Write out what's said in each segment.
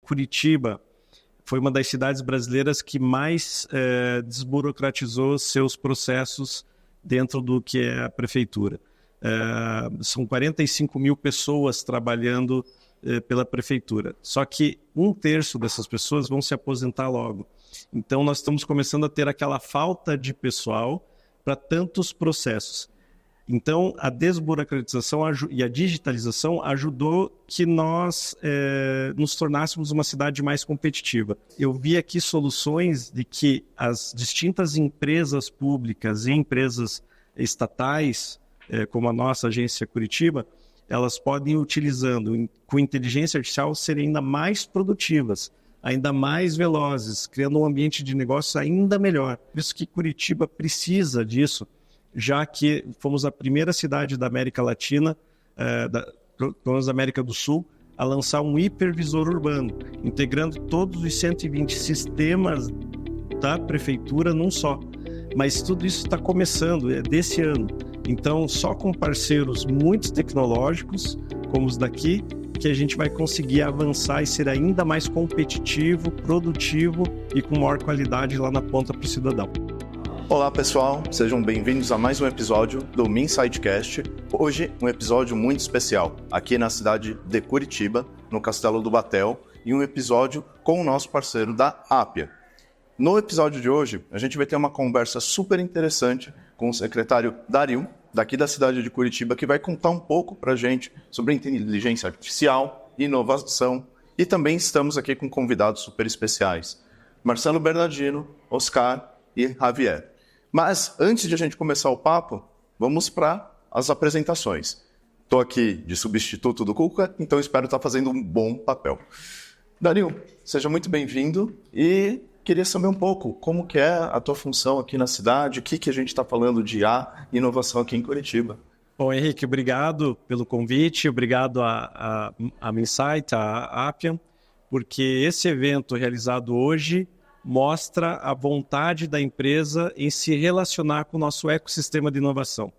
Curitiba foi uma das cidades brasileiras que mais desburocratizou seus processos dentro do que é a prefeitura. São 45 mil pessoas trabalhando pela prefeitura. Só que 1/3 dessas pessoas vão se aposentar logo. Então, nós estamos começando a ter aquela falta de pessoal para tantos processos. Então, a desburocratização e a digitalização ajudou que nós nos tornássemos uma cidade mais competitiva. Eu vi aqui soluções de que as distintas empresas públicas e empresas estatais, como a nossa agência Curitiba, elas podem ir utilizando com inteligência artificial serem ainda mais produtivas, ainda mais velozes, criando um ambiente de negócio ainda melhor. Por isso que Curitiba precisa disso, já que fomos a primeira cidade da América Latina, pelo menos da América do Sul, a lançar um hipervisor urbano, integrando todos os 120 sistemas da prefeitura num só. Mas tudo isso está começando, é desse ano. Então, só com parceiros muito tecnológicos, como os daqui, que a gente vai conseguir avançar e ser ainda mais competitivo, produtivo e com maior qualidade lá na ponta para o cidadão. Olá pessoal, sejam bem-vindos a mais um episódio do MinsightCast. Hoje um episódio muito especial, aqui na cidade de Curitiba, no Castelo do Batel, e um episódio com o nosso parceiro da Appia. No episódio de hoje, a gente vai ter uma conversa super interessante com o secretário Dario, daqui da cidade de Curitiba, que vai contar um pouco para a gente sobre inteligência artificial, inovação, e também estamos aqui com convidados super especiais, Marcelo Bernardino, Oscar e Javier. Mas antes de a gente começar o papo, vamos para as apresentações. Estou aqui de substituto do Cuca, então espero estar fazendo um bom papel. Dario, seja muito bem-vindo e queria saber um pouco como que é a tua função aqui na cidade, o que a gente está falando de inovação aqui em Curitiba. Bom, Henrique, obrigado pelo convite, obrigado a Minsight, a Appia, porque esse evento realizado hoje mostra a vontade da empresa em se relacionar com o nosso ecossistema de inovação.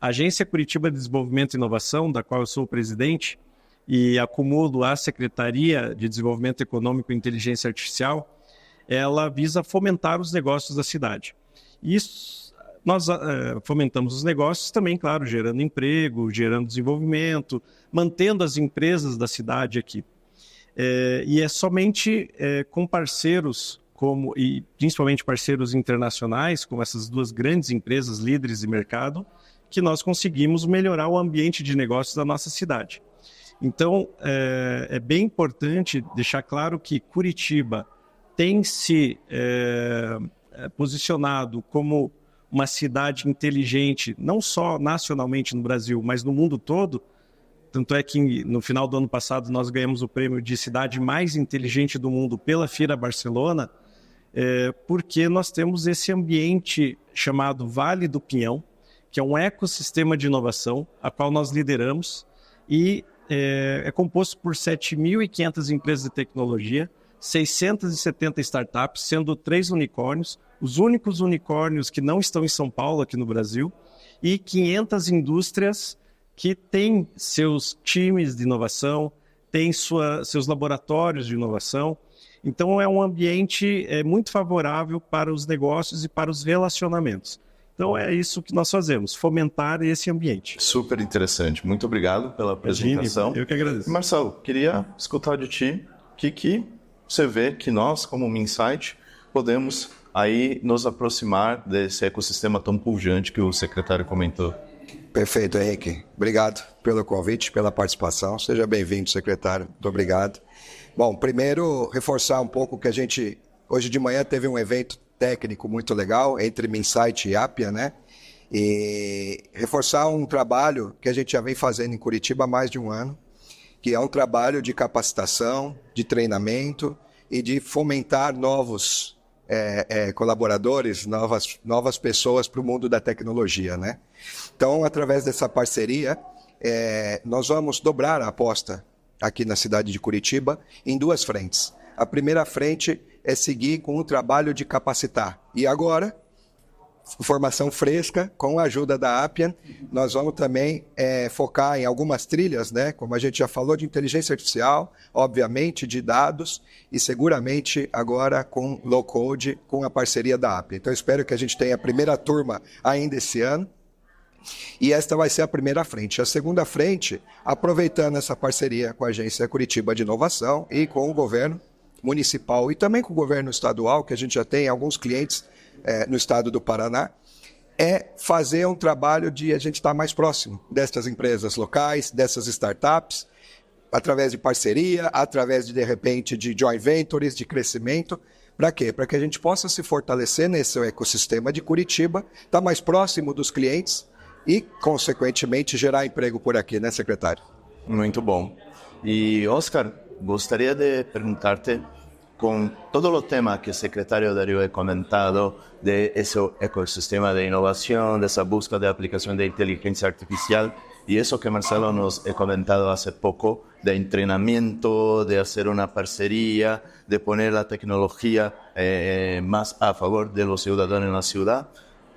A Agência Curitiba de Desenvolvimento e Inovação, da qual eu sou o presidente, e acumulo a Secretaria de Desenvolvimento Econômico e Inteligência Artificial, ela visa fomentar os negócios da cidade. Isso, nós fomentamos os negócios também, claro, gerando emprego, gerando desenvolvimento, mantendo as empresas da cidade aqui. E é somente com parceiros, e principalmente parceiros internacionais, como essas duas grandes empresas líderes de mercado, que nós conseguimos melhorar o ambiente de negócios da nossa cidade. Então, é bem importante deixar claro que Curitiba tem se posicionado como uma cidade inteligente, não só nacionalmente no Brasil, mas no mundo todo. Tanto é que no final do ano passado nós ganhamos o prêmio de cidade mais inteligente do mundo pela FIRA Barcelona, porque nós temos esse ambiente chamado Vale do Pinhão, que é um ecossistema de inovação, a qual nós lideramos, e é composto por 7.500 empresas de tecnologia, 670 startups, sendo 3 unicórnios, os únicos unicórnios que não estão em São Paulo, aqui no Brasil, e 500 indústrias que têm seus times de inovação, têm seus laboratórios de inovação. Então, é um ambiente muito favorável para os negócios e para os relacionamentos. Então, é isso que nós fazemos, fomentar esse ambiente. Super interessante. Muito obrigado pela apresentação. Eu que agradeço. Marcelo, queria escutar de ti o que você vê que nós, como Minsight, podemos aí nos aproximar desse ecossistema tão pujante que o secretário comentou. Perfeito, Henrique. Obrigado pelo convite, pela participação. Seja bem-vindo, secretário. Muito obrigado. Bom, primeiro, reforçar um pouco que a gente, hoje de manhã, teve um evento técnico muito legal entre Minsight e Appia, né? E reforçar um trabalho que a gente já vem fazendo em Curitiba há mais de um ano, que é um trabalho de capacitação, de treinamento e de fomentar novos colaboradores, novas pessoas para o mundo da tecnologia, né? Então, através dessa parceria, nós vamos dobrar a aposta aqui na cidade de Curitiba em 2 frentes. A primeira frente é seguir com o trabalho de capacitar. E agora, informação fresca, com a ajuda da Appian. Nós vamos também focar em algumas trilhas, né? Como a gente já falou, de inteligência artificial, obviamente de dados e seguramente agora com low-code, com a parceria da Appian. Então, eu espero que a gente tenha a primeira turma ainda esse ano. E esta vai ser a primeira frente. A segunda frente, aproveitando essa parceria com a Agência Curitiba de Inovação e com o governo municipal e também com o governo estadual, que a gente já tem alguns clientes no estado do Paraná, é fazer um trabalho de a gente estar mais próximo destas empresas locais, dessas startups, através de parceria, através de repente, de joint ventures, de crescimento. Para quê? Para que a gente possa se fortalecer nesse ecossistema de Curitiba, estar mais próximo dos clientes e, consequentemente, gerar emprego por aqui, né, secretário? Muito bom. E, Oscar, gostaria de perguntar-te, con todo el tema que el secretario Darío ha comentado de ese ecosistema de innovación, de esa búsqueda de aplicación de inteligencia artificial y eso que Marcelo nos ha comentado hace poco de entrenamiento, de hacer una parcería, de poner la tecnología más a favor de los ciudadanos en la ciudad,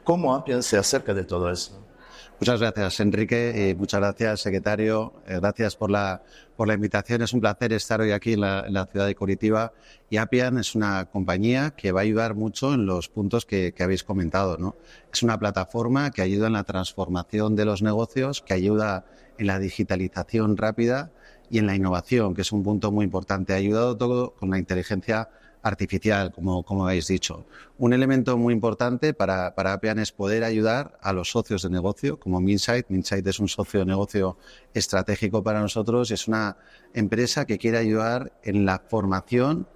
¿cómo Appian se acerca de todo eso? Muchas gracias, Enrique, y muchas gracias, secretario. Gracias por la invitación. Es un placer estar hoy aquí en la ciudad de Curitiba. Y Appian es una compañía que va a ayudar mucho en los puntos que habéis comentado, ¿no? Es una plataforma que ayuda en la transformación de los negocios, que ayuda en la digitalización rápida y en la innovación, que es un punto muy importante. Ha ayudado todo con la inteligencia artificial, como habéis dicho. Un elemento muy importante para Appian es poder ayudar a los socios de negocio, como Minsight. Minsight es un socio de negocio estratégico para nosotros. Es una empresa que quiere ayudar en la formación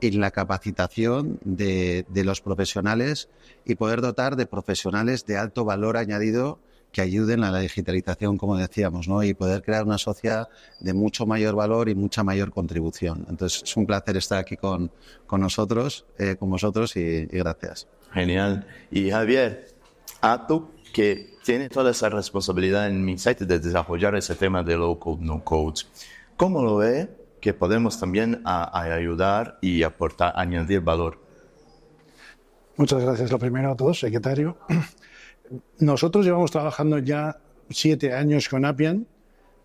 y en la capacitación de los profesionales y poder dotar de profesionales de alto valor añadido que ayuden a la digitalización, como decíamos, ¿no? Y poder crear una sociedad de mucho mayor valor y mucha mayor contribución. Entonces, es un placer estar aquí con nosotros, con vosotros y gracias. Genial. Y Javier, tú que tienes toda esa responsabilidad en Minsight de desarrollar ese tema de low code, no code, ¿cómo lo ve que podemos también ayudar y aportar, añadir valor? Muchas gracias. Lo primero a todos, secretario. Nosotros llevamos trabajando ya 7 años con Appian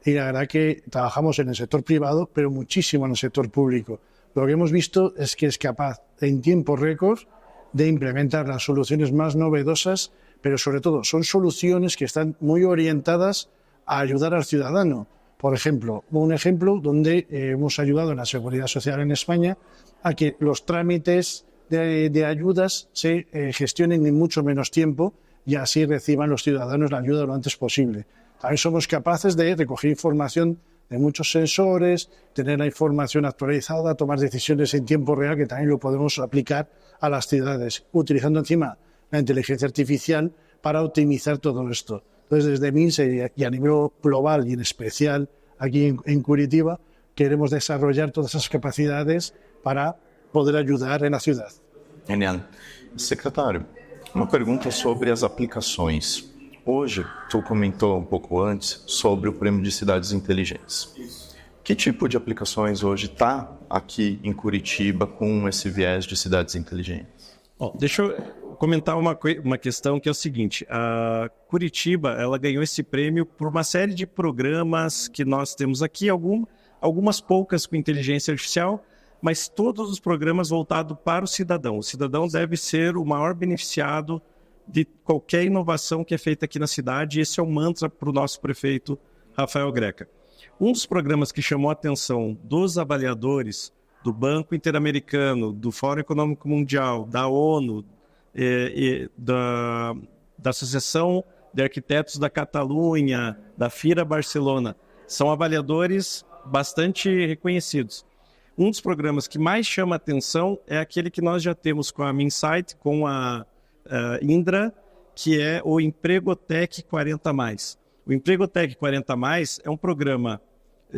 y la verdad que trabajamos en el sector privado, pero muchísimo en el sector público. Lo que hemos visto es que es capaz en tiempo récord de implementar las soluciones más novedosas, pero sobre todo son soluciones que están muy orientadas a ayudar al ciudadano. Por ejemplo, un ejemplo donde hemos ayudado en la Seguridad Social en España a que los trámites de ayudas se gestionen en mucho menos tiempo y así reciban los ciudadanos la ayuda lo antes posible. También somos capaces de recoger información de muchos sensores, tener la información actualizada, tomar decisiones en tiempo real, que también lo podemos aplicar a las ciudades, utilizando encima la inteligencia artificial para optimizar todo esto. Entonces, desde Minsight y a nivel global y en especial aquí en Curitiba, queremos desarrollar todas esas capacidades para poder ayudar en la ciudad. Genial. Secretário, uma pergunta sobre as aplicações. Hoje, tu comentou um pouco antes sobre o Prêmio de Cidades Inteligentes. Que tipo de aplicações hoje está aqui em Curitiba com esse viés de cidades inteligentes? Bom, deixa eu comentar uma questão que é o seguinte. A Curitiba ela ganhou esse prêmio por uma série de programas que nós temos aqui, algumas poucas com inteligência artificial, mas todos os programas voltados para o cidadão. O cidadão deve ser o maior beneficiado de qualquer inovação que é feita aqui na cidade, e esse é o mantra para o nosso prefeito Rafael Greca. Um dos programas que chamou a atenção dos avaliadores do Banco Interamericano, do Fórum Econômico Mundial, da ONU, da Associação de Arquitetos da Catalunha, da FIRA Barcelona, são avaliadores bastante reconhecidos. Um dos programas que mais chama a atenção é aquele que nós já temos com a Minsight, com a Indra, que é o Empregotec 40+. O Empregotec 40+, é um programa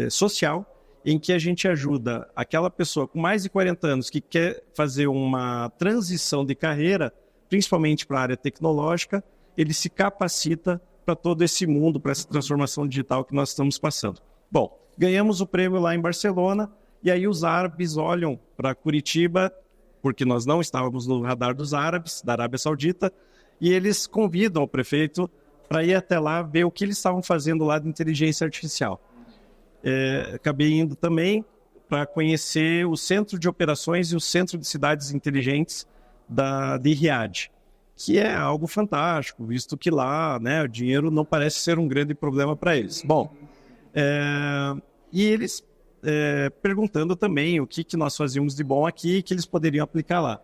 social em que a gente ajuda aquela pessoa com mais de 40 anos que quer fazer uma transição de carreira, principalmente para a área tecnológica, ele se capacita para todo esse mundo, para essa transformação digital que nós estamos passando. Bom, ganhamos o prêmio lá em Barcelona, e aí os árabes olham para Curitiba, porque nós não estávamos no radar dos árabes, da Arábia Saudita, e eles convidam o prefeito para ir até lá ver o que eles estavam fazendo lá de inteligência artificial. Acabei indo também para conhecer o Centro de Operações e o Centro de Cidades Inteligentes de Riad, que é algo fantástico, visto que lá, né, o dinheiro não parece ser um grande problema para eles. Bom, e eles perguntando também o que nós fazíamos de bom aqui e que eles poderiam aplicar lá.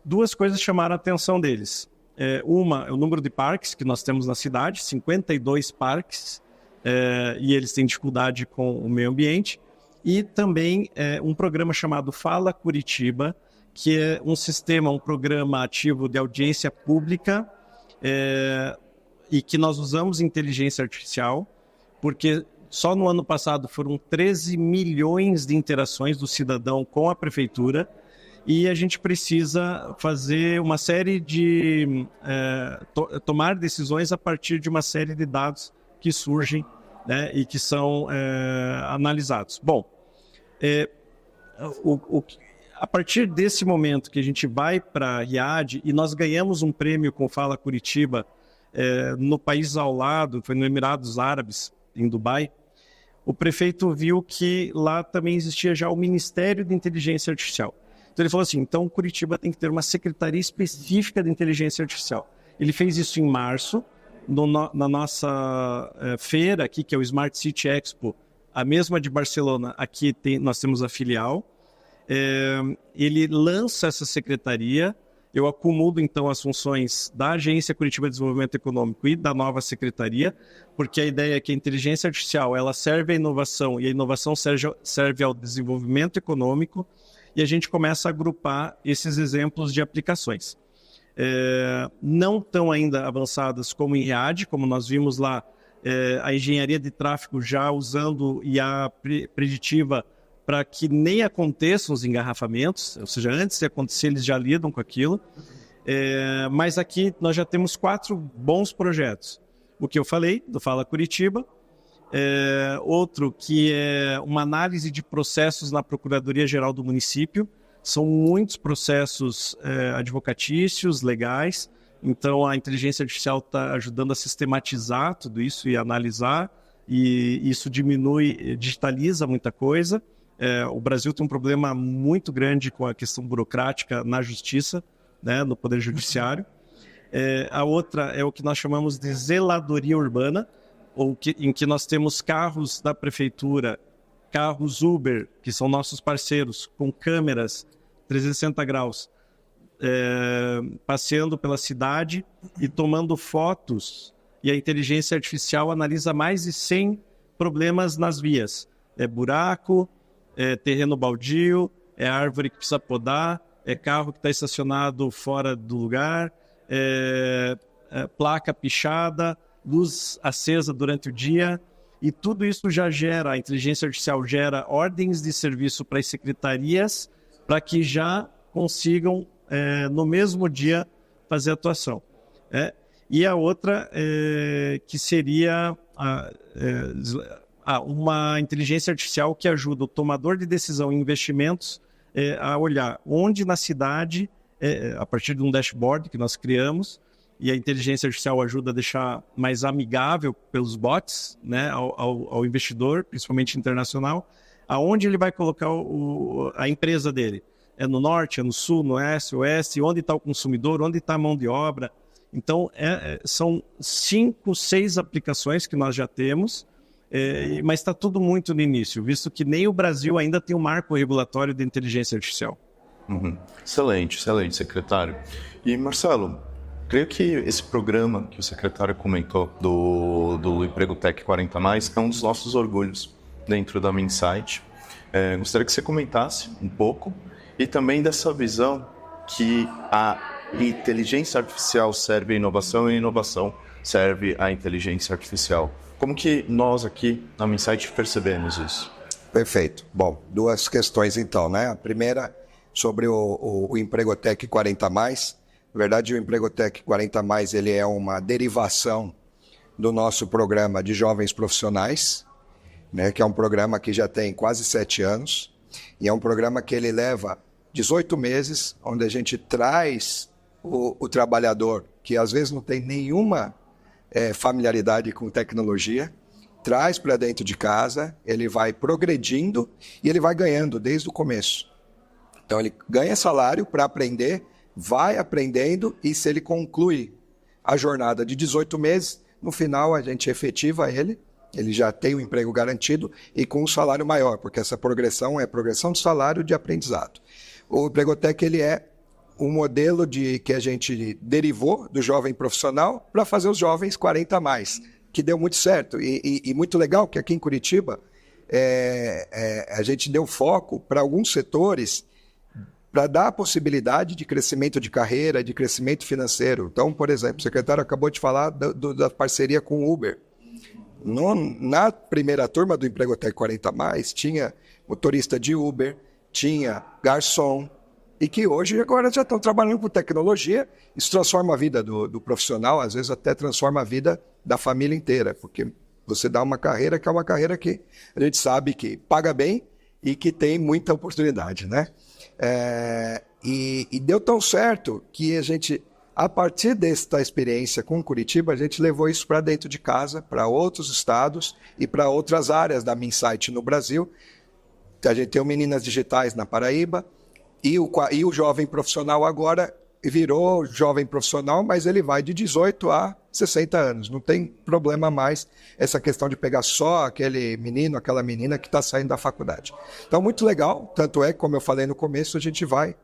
Duas coisas chamaram a atenção deles. Uma é o número de parques que nós temos na cidade, 52 parques, e eles têm dificuldade com o meio ambiente. E também um programa chamado Fala Curitiba, que é um programa ativo de audiência pública e que nós usamos inteligência artificial, porque só no ano passado foram 13 milhões de interações do cidadão com a prefeitura e a gente precisa fazer uma série de... tomar decisões a partir de uma série de dados que surgem, né, e que são analisados. Bom, a partir desse momento que a gente vai para Riad e nós ganhamos um prêmio com Fala Curitiba no país ao lado, foi no Emirados Árabes, em Dubai, o prefeito viu que lá também existia já o Ministério de Inteligência Artificial. Então ele falou assim, então Curitiba tem que ter uma secretaria específica de inteligência artificial. Ele fez isso em março, na nossa feira aqui, que é o Smart City Expo, a mesma de Barcelona, aqui nós temos a filial. Ele lança essa secretaria, eu acumulo então as funções da Agência Curitiba de Desenvolvimento Econômico e da nova secretaria, porque a ideia é que a inteligência artificial ela serve à inovação e a inovação serve ao desenvolvimento econômico e a gente começa a agrupar esses exemplos de aplicações. Não tão ainda avançadas como em Riad, como nós vimos lá, a engenharia de tráfego já usando IA preditiva para que nem aconteçam os engarrafamentos, ou seja, antes de acontecer eles já lidam com aquilo. Mas aqui nós já temos 4 bons projetos. O que eu falei, do Fala Curitiba, outro que é uma análise de processos na Procuradoria-Geral do município. São muitos processos advocatícios, legais, então a inteligência artificial está ajudando a sistematizar tudo isso e analisar, e isso digitaliza muita coisa. O Brasil tem um problema muito grande com a questão burocrática na justiça, né, no Poder Judiciário. A outra é o que nós chamamos de zeladoria urbana, em que nós temos carros da prefeitura, carros Uber, que são nossos parceiros, com câmeras 360 graus, passeando pela cidade e tomando fotos, e a inteligência artificial analisa mais de 100 problemas nas vias. Buraco, terreno baldio, árvore que precisa podar, carro que está estacionado fora do lugar, placa pichada, luz acesa durante o dia, e tudo isso já gera, a inteligência artificial gera ordens de serviço para as secretarias para que já consigam, no mesmo dia, fazer a atuação. E a outra, que seria uma inteligência artificial que ajuda o tomador de decisão em investimentos a olhar onde na cidade, a partir de um dashboard que nós criamos, e a inteligência artificial ajuda a deixar mais amigável pelos bots, né, ao investidor, principalmente internacional, aonde ele vai colocar a empresa dele. É no norte, é no sul, no oeste, onde está o consumidor, onde está a mão de obra. Então, são 5, 6 aplicações que nós já temos, mas está tudo muito no início, visto que nem o Brasil ainda tem um marco regulatório de inteligência artificial. Uhum. Excelente, excelente, secretário. E, Marcelo, creio que esse programa que o secretário comentou do Emprego Tech 40+, é um dos nossos orgulhos dentro da Minsight. Gostaria que você comentasse um pouco e também dessa visão que a inteligência artificial serve à inovação e a inovação serve à inteligência artificial. Como que nós aqui na Minsight percebemos isso? Perfeito. Bom, 2 questões então, né? A primeira sobre o Empregotec 40+. Na verdade, o Empregotec 40+, ele é uma derivação do nosso programa de jovens profissionais, né? Que é um programa que já tem quase 7 anos, e é um programa que ele leva 18 meses, onde a gente traz o trabalhador que às vezes não tem nenhuma familiaridade com tecnologia, traz para dentro de casa, ele vai progredindo e ele vai ganhando desde o começo. Então ele ganha salário para aprender, vai aprendendo e se ele conclui a jornada de 18 meses, no final a gente efetiva ele já tem um emprego garantido e com um salário maior, porque essa progressão é progressão de salário de aprendizado. O Empregotec ele é um modelo que a gente derivou do jovem profissional para fazer os jovens 40 a mais, que deu muito certo. E muito legal que aqui em Curitiba a gente deu foco para alguns setores para dar a possibilidade de crescimento de carreira, de crescimento financeiro. Então, por exemplo, o secretário acabou de falar da parceria com o Uber. Na primeira turma do Empregotec 40 a mais, tinha motorista de Uber, tinha garçom, e que hoje agora já estão trabalhando com tecnologia. Isso transforma a vida do profissional, às vezes até transforma a vida da família inteira, porque você dá uma carreira que é uma carreira que a gente sabe que paga bem e que tem muita oportunidade, né? E deu tão certo que a gente, a partir desta experiência com Curitiba, a gente levou isso para dentro de casa, para outros estados e para outras áreas da Minsight no Brasil. A gente tem o Meninas Digitais na Paraíba, e o jovem profissional agora virou jovem profissional, mas ele vai de 18 a 60 anos. Não tem problema mais essa questão de pegar só aquele menino, aquela menina que está saindo da faculdade. Então, muito legal. Tanto é que, como eu falei no começo, a gente vai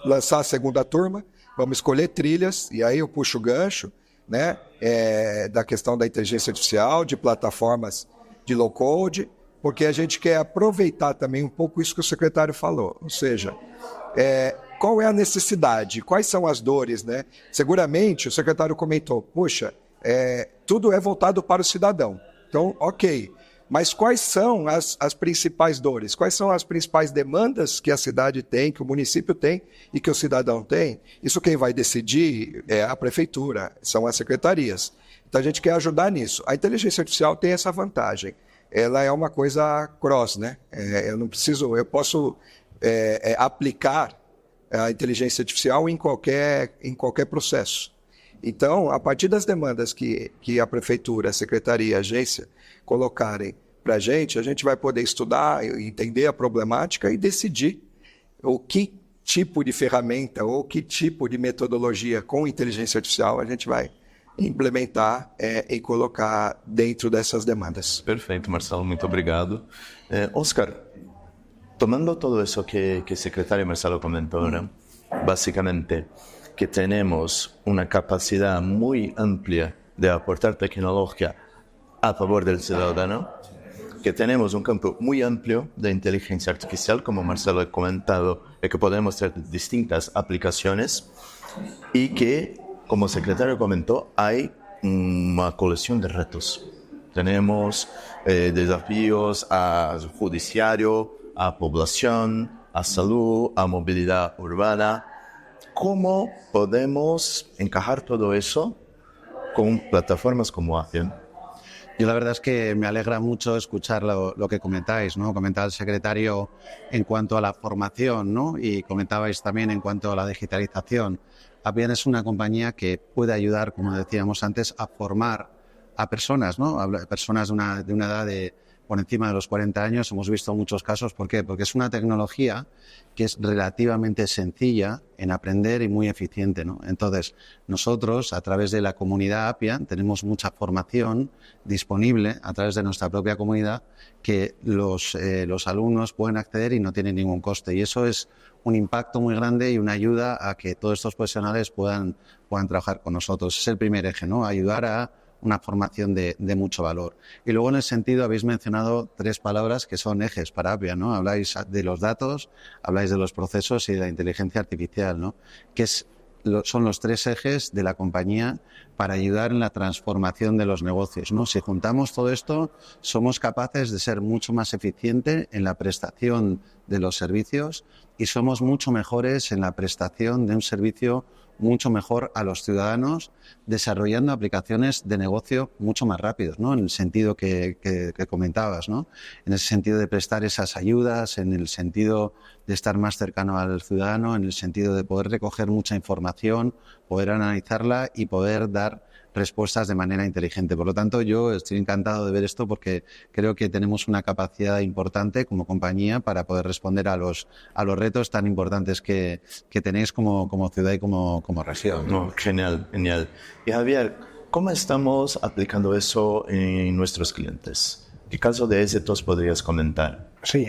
lançar a segunda turma, vamos escolher trilhas, e aí eu puxo o gancho, né, da questão da inteligência artificial, de plataformas de low-code, porque a gente quer aproveitar também um pouco isso que o secretário falou, ou seja, qual é a necessidade, quais são as dores, né? Seguramente o secretário comentou, puxa, tudo é voltado para o cidadão, então ok, mas quais são as principais dores, quais são as principais demandas que a cidade tem, que o município tem e que o cidadão tem? Isso quem vai decidir é a prefeitura, são as secretarias, então a gente quer ajudar nisso. A inteligência artificial tem essa vantagem, ela é uma coisa cross, né? Eu posso aplicar a inteligência artificial em qualquer processo. Então, a partir das demandas que a prefeitura, a secretaria, a agência colocarem para a gente vai poder estudar, entender a problemática e decidir o que tipo de ferramenta ou que tipo de metodologia com inteligência artificial a gente vai implementar e colocar dentro dessas demandas. Perfeito, Marcelo, muito obrigado. Oscar, tomando todo eso que el secretario Marcelo comentó, ¿no? Básicamente que tenemos una capacidad muy amplia de aportar tecnología a favor del ciudadano, que tenemos un campo muy amplio de inteligencia artificial, como Marcelo ha comentado, y que podemos hacer distintas aplicaciones, y que, como el secretario comentó, hay una colección de retos. Tenemos desafíos a judiciario, a población, a salud, a movilidad urbana. ¿Cómo podemos encajar todo eso con plataformas como Appian? Yo la verdad es que me alegra mucho escuchar lo que comentáis, ¿no? Comentaba el secretario en cuanto a la formación, ¿no? Y comentabais también en cuanto a la digitalización. Appian es una compañía que puede ayudar, como decíamos antes, a formar a personas, ¿no? A personas de una edad por encima de los 40 años. Hemos visto muchos casos. ¿Por qué? Porque es una tecnología que es relativamente sencilla en aprender y muy eficiente, ¿no? Entonces, nosotros, a través de la comunidad Appian, tenemos mucha formación disponible a través de nuestra propia comunidad que los alumnos pueden acceder y no tienen ningún coste. Y eso es un impacto muy grande y una ayuda a que todos estos profesionales puedan trabajar con nosotros. Es el primer eje, ¿no? Ayudar a una formación de mucho valor. Y luego, en el sentido, habéis mencionado 3 palabras que son ejes para Appian, ¿no? Habláis de los datos, habláis de los procesos y de la inteligencia artificial, ¿no? Que son los 3 ejes de la compañía para ayudar en la transformación de los negocios, ¿no? Si juntamos todo esto, somos capaces de ser mucho más eficientes en la prestación de los servicios y somos mucho mejores en la prestación de un servicio mucho mejor a los ciudadanos, desarrollando aplicaciones de negocio mucho más rápidos, ¿no? En el sentido que comentabas, ¿no? En ese sentido de prestar esas ayudas, en el sentido de estar más cercano al ciudadano, en el sentido de poder recoger mucha información poder analizarla y poder dar respuestas de manera inteligente. Por lo tanto, yo estoy encantado de ver esto porque creo que tenemos una capacidad importante como compañía para poder responder a los retos tan importantes que tenéis como ciudad y como región. No, genial, genial. Y Javier, ¿cómo estamos aplicando eso en nuestros clientes? ¿Qué caso de éxitos podrías comentar? Sí,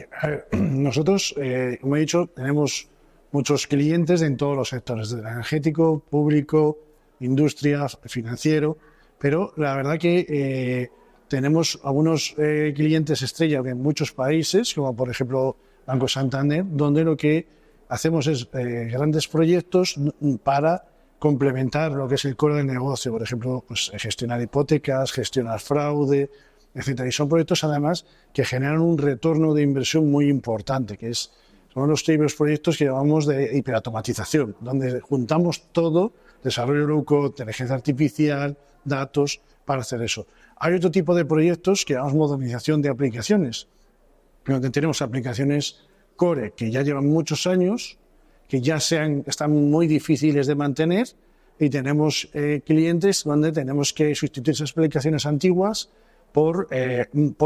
nosotros, como he dicho, tenemos muchos clientes en todos los sectores, del energético, público, industria, financiero, pero la verdad que tenemos algunos clientes estrella en muchos países, como por ejemplo Banco Santander, donde lo que hacemos es grandes proyectos para complementar lo que es el core del negocio, por ejemplo, pues, gestionar hipotecas, gestionar fraude, etcétera. Y son proyectos además que generan un retorno de inversión muy importante, son los típicos proyectos que llamamos de hiperautomatización, donde juntamos todo, desarrollo low-code, inteligencia artificial, datos, para hacer eso. Hay otro tipo de proyectos que llamamos modernización de aplicaciones, donde tenemos aplicaciones core que ya llevan muchos años, que ya están muy difíciles de mantener, y tenemos clientes donde tenemos que sustituir esas aplicaciones antiguas por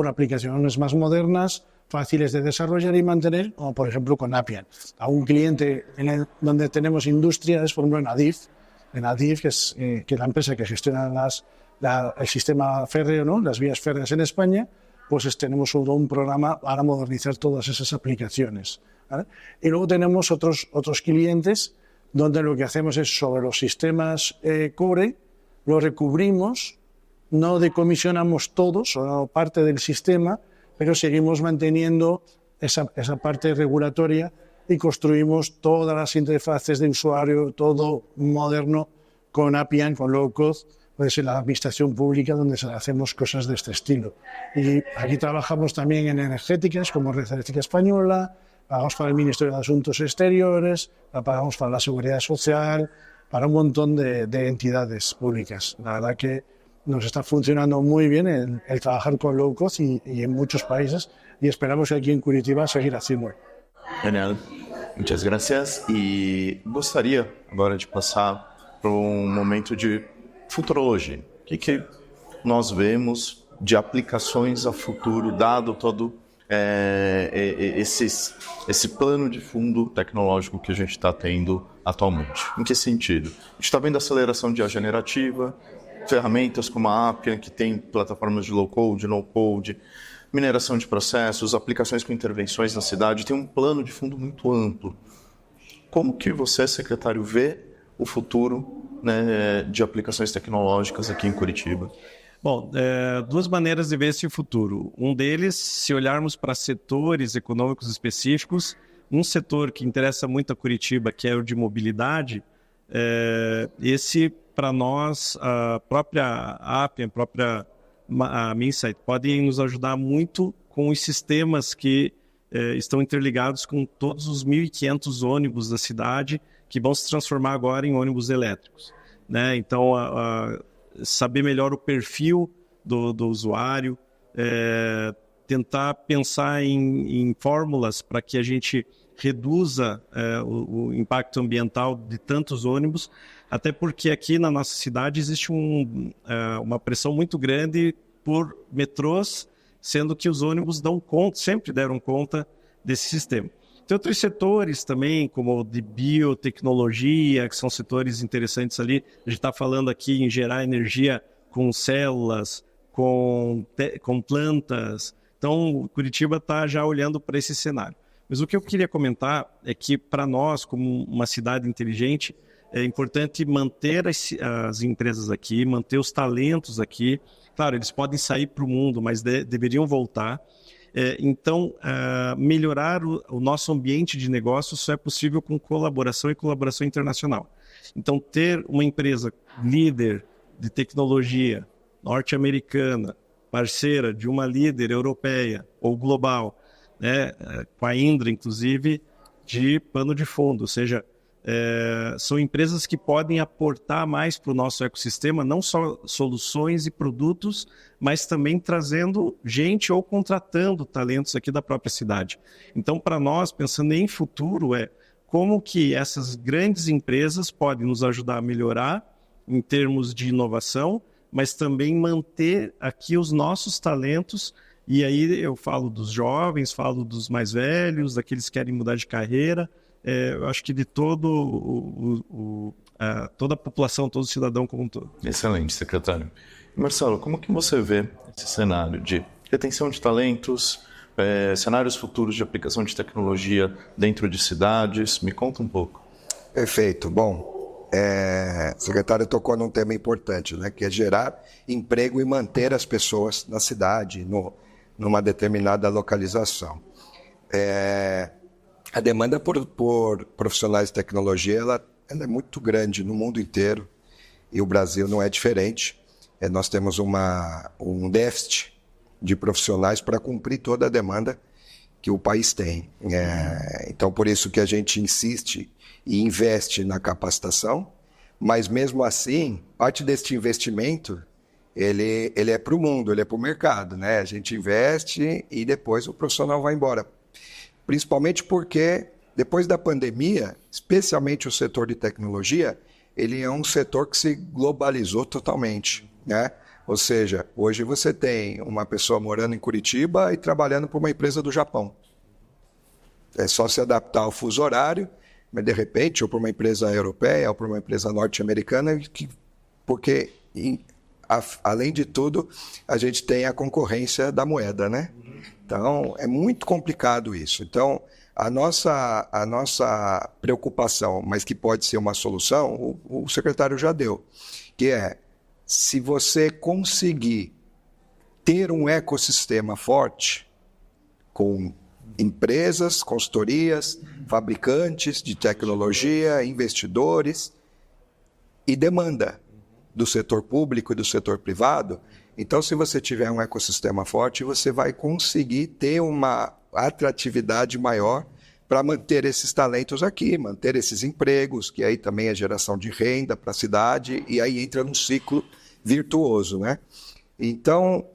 aplicaciones más modernas, fáciles de desarrollar y mantener, como por ejemplo con Appian. A un cliente donde tenemos industria es, por ejemplo, en Adif, que es la empresa que gestiona el sistema férreo, ¿no? Las vías férreas en España, pues tenemos un programa para modernizar todas esas aplicaciones, ¿vale? Y luego tenemos otros clientes donde lo que hacemos es sobre los sistemas core, lo recubrimos, no decomisionamos todo, solo parte del sistema, pero seguimos manteniendo esa parte regulatoria y construimos todas las interfaces de usuario, todo moderno, con Appian, con low-code, pues en la administración pública donde hacemos cosas de este estilo. Y aquí trabajamos también en energéticas, como Red Eléctrica Española, pagamos para el Ministerio de Asuntos Exteriores, pagamos para la Seguridad Social, para un montón de entidades públicas. La verdad que nos está funcionando muy bien el trabajar con low-code y en muchos países, y esperamos que aquí en Curitiba seguir haciéndolo. Genial, muchas gracias. E gostaria agora de passar para momento de futurologia. O que nós vemos de aplicações a futuro, dado todo esse plano de fundo tecnológico que a gente está tendo atualmente? Em que sentido? A gente está vendo aceleração de IA generativa, ferramentas como a Appian, que tem plataformas de low-code, no-code, mineração de processos, aplicações com intervenções na cidade, tem um plano de fundo muito amplo. Como que você, secretário, vê o futuro, né, de aplicações tecnológicas aqui em Curitiba? Bom, duas maneiras de ver esse futuro. Um deles, se olharmos para setores econômicos específicos, um setor que interessa muito a Curitiba, que é o de mobilidade, esse, para nós, a própria Appian, a própria Minsight, podem nos ajudar muito com os sistemas que estão interligados com todos os 1.500 ônibus da cidade, que vão se transformar agora em ônibus elétricos, né? Então, saber melhor o perfil do usuário, tentar pensar em fórmulas para que a gente reduza o impacto ambiental de tantos ônibus, até porque aqui na nossa cidade existe uma pressão muito grande por metrôs, sendo que os ônibus sempre deram conta desse sistema. Tem outros setores também, como o de biotecnologia, que são setores interessantes ali. A gente está falando aqui em gerar energia com células, com plantas. Então, Curitiba está já olhando para esse cenário. Mas o que eu queria comentar é que, para nós, como uma cidade inteligente, é importante manter as empresas aqui, manter os talentos aqui. Claro, eles podem sair para o mundo, mas deveriam voltar. Então, melhorar o nosso ambiente de negócio só é possível com colaboração e colaboração internacional. Então, ter uma empresa líder de tecnologia norte-americana, parceira de uma líder europeia ou global, né, com a Indra, inclusive, de pano de fundo, ou seja, são empresas que podem aportar mais para o nosso ecossistema, não só soluções e produtos, mas também trazendo gente ou contratando talentos aqui da própria cidade. Então, para nós, pensando em futuro, como que essas grandes empresas podem nos ajudar a melhorar em termos de inovação, mas também manter aqui os nossos talentos. E aí eu falo dos jovens, falo dos mais velhos, daqueles que querem mudar de carreira. Eu acho que de toda a população, todo cidadão como um todo. Excelente, secretário. Marcelo, como que você vê esse cenário de retenção de talentos, cenários futuros de aplicação de tecnologia dentro de cidades? Me conta um pouco. Perfeito. Bom, o secretário tocou num tema importante, né, que é gerar emprego e manter as pessoas na cidade, numa determinada localização. A demanda por profissionais de tecnologia ela é muito grande no mundo inteiro e o Brasil não é diferente. Nós temos um déficit de profissionais para cumprir toda a demanda que o país tem. Então, por isso que a gente insiste e investe na capacitação, mas mesmo assim, parte deste investimento ele é para o mundo, ele é para o mercado, né? A gente investe e depois o profissional vai embora. Principalmente porque, depois da pandemia, especialmente o setor de tecnologia, ele é um setor que se globalizou totalmente, né? Ou seja, hoje você tem uma pessoa morando em Curitiba e trabalhando para uma empresa do Japão. É só se adaptar ao fuso horário, mas de repente, ou para uma empresa europeia, ou para uma empresa norte-americana, porque, além de tudo, a gente tem a concorrência da moeda, né? Então, é muito complicado isso. Então, a nossa preocupação, mas que pode ser uma solução, o secretário já deu, que é, se você conseguir ter um ecossistema forte, com empresas, consultorias, fabricantes de tecnologia, investidores e demanda do setor público e do setor privado, então, se você tiver um ecossistema forte, você vai conseguir ter uma atratividade maior para manter esses talentos aqui, manter esses empregos, que aí também é geração de renda para a cidade, e aí entra num ciclo virtuoso, né? Então,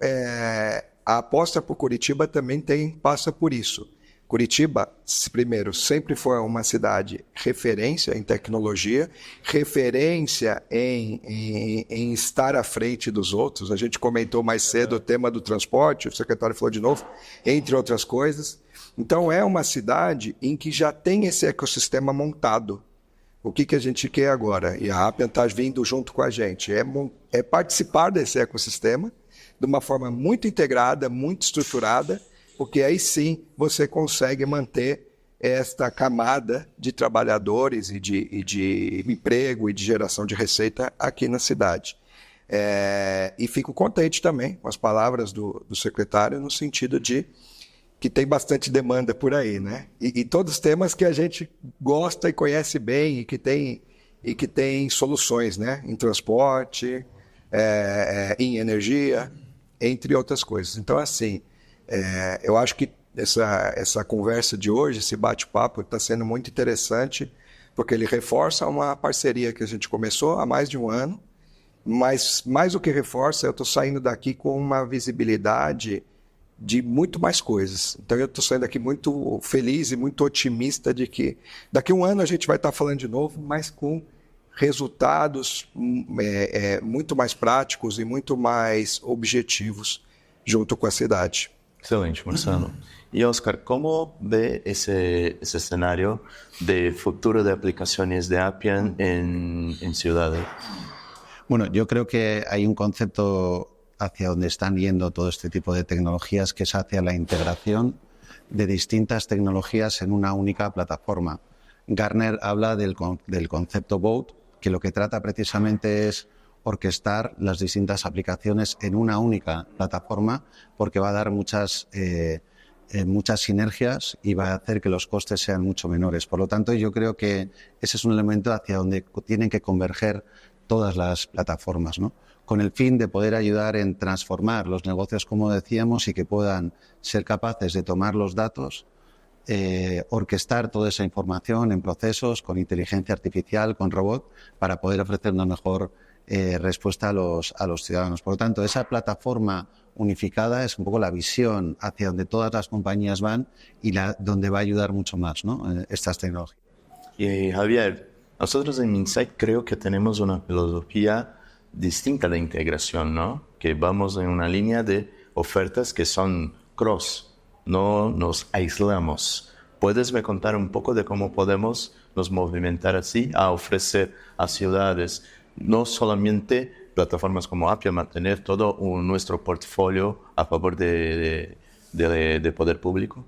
a aposta por Curitiba também passa por isso. Curitiba, primeiro, sempre foi uma cidade referência em tecnologia, referência em estar à frente dos outros. A gente comentou mais cedo o tema do transporte, o secretário falou de novo, entre outras coisas. Então, é uma cidade em que já tem esse ecossistema montado. O que a gente quer agora? E a Appian está vindo junto com a gente. É participar desse ecossistema de uma forma muito integrada, muito estruturada, porque aí sim você consegue manter esta camada de trabalhadores e de emprego e de geração de receita aqui na cidade. E fico contente também com as palavras do secretário no sentido de que tem bastante demanda por aí, né? E todos os temas que a gente gosta e conhece bem e que tem soluções, né? Em transporte, em energia, entre outras coisas. Então, assim, eu acho que essa conversa de hoje, esse bate-papo, está sendo muito interessante, porque ele reforça uma parceria que a gente começou há mais de um ano, mas mais do que reforça, eu estou saindo daqui com uma visibilidade de muito mais coisas. Então eu estou saindo daqui muito feliz e muito otimista de que daqui a um ano a gente vai estar falando de novo, mas com resultados muito mais práticos e muito mais objetivos junto com a cidade. Excelente, Marcelo. Y Oscar, ¿cómo ve ese escenario de futuro de aplicaciones de Appian en ciudades? Bueno, yo creo que hay un concepto hacia donde están yendo todo este tipo de tecnologías, que es hacia la integración de distintas tecnologías en una única plataforma. Gartner habla del concepto Boat, que lo que trata precisamente es orquestar las distintas aplicaciones en una única plataforma, porque va a dar muchas sinergias y va a hacer que los costes sean mucho menores. Por lo tanto, yo creo que ese es un elemento hacia donde tienen que converger todas las plataformas, ¿no? Con el fin de poder ayudar en transformar los negocios, como decíamos, y que puedan ser capaces de tomar los datos, orquestar toda esa información en procesos con inteligencia artificial, con robot, para poder ofrecer una mejor respuesta a los ciudadanos. Por lo tanto, esa plataforma unificada es un poco la visión hacia donde todas las compañías van y donde va a ayudar mucho más, ¿no? Estas tecnologías. Y Javier, nosotros en Insight creo que tenemos una filosofía distinta de integración, ¿no? Que vamos en una línea de ofertas que son cross, no nos aislamos. ¿Puedes me contar un poco de cómo podemos nos movimentar así a ofrecer a ciudades no solamente plataformas como Appian, mantener todo nuestro portfolio a favor de poder público?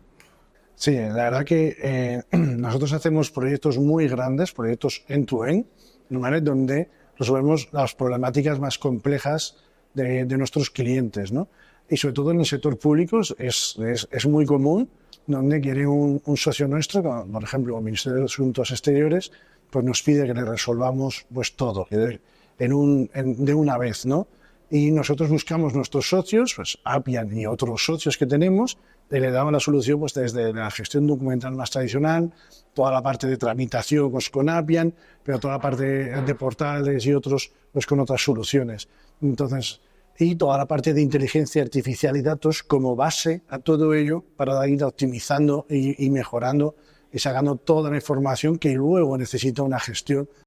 Sí, la verdad que nosotros hacemos proyectos muy grandes, proyectos end-to-end, ¿vale? Donde resolvemos las problemáticas más complejas de nuestros clientes, ¿no? Y sobre todo en el sector público es muy común, donde quiere un socio nuestro, como por ejemplo el Ministerio de Asuntos Exteriores, pues nos pide que le resolvamos pues todo, de una vez, ¿no? Y nosotros buscamos nuestros socios, pues Appian y otros socios que tenemos, y le damos la solución pues desde la gestión documental más tradicional, toda la parte de tramitación pues con Appian, pero toda la parte de portales y otros pues con otras soluciones. Entonces, y toda la parte de inteligencia artificial y datos como base a todo ello para ir optimizando y mejorando y sacando toda la información que luego necesita una gestión